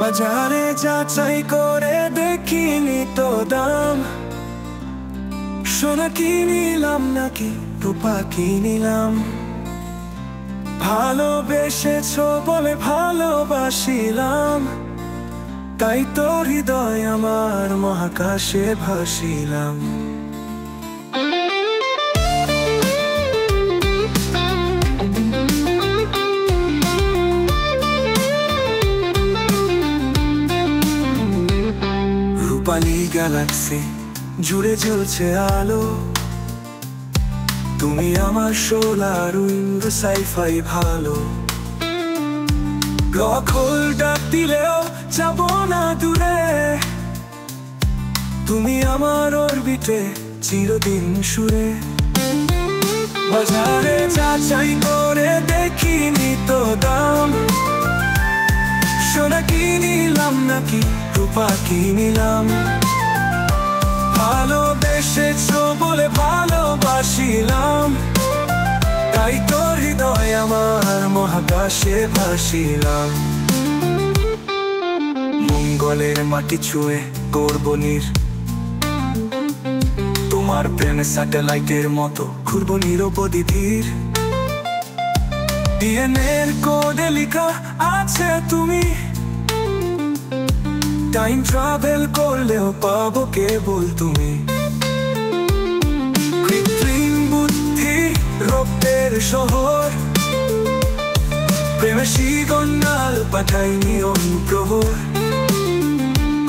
বাজারে যাচাই করে দেখিনি তো দাম, সোনা কিনিলাম নাকি রূপা কিনিলাম। ভালোবেসেছো বলে ভালোবাসিলাম, তাই তো হৃদয় আমার মহাকাশে ভাসিলাম। রূপালী গ্যালাক্সি জুড়ে জ্বলছে আলো, তুমি আমার সোলার উইন্ড সাইফাই ভালো। ব্লকহোল ডাক দিলেও যাব না দূরে, তুমি আমার অরবিটে চিরদিন সুরে। বাজারে যাচাই করে দেখিনি তো দাম, সোনা কিনিলাম নাকি রূপা কিনিলাম। ভালোবেসেছো বলে ভালোবাসিলাম, তাই তো হৃদয় আমার মহাকাশে ভাসিলাম। মঙ্গলের মাটি ছুঁয়ে করব নীর, তোমার প্রেমে স্যাটেলাইটের মতো ঘুরব নিরবধি ধীর। ডিএনএর কোডে লেখা আছে তুমি, টাইম ট্রাভেল করলেও পাবো কেবল তুমি। কৃত্রিম বুদ্ধি রক্তের শহর, প্রেমে সিগন্যাল পাঠায়নি অনুপ্রহর।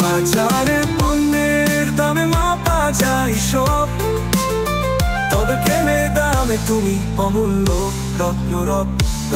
বাজারে পণ্যের দামে মাপা যায় সব, তবে প্রেমের দামে তুমি অমূল্য রত্ন রত্ন।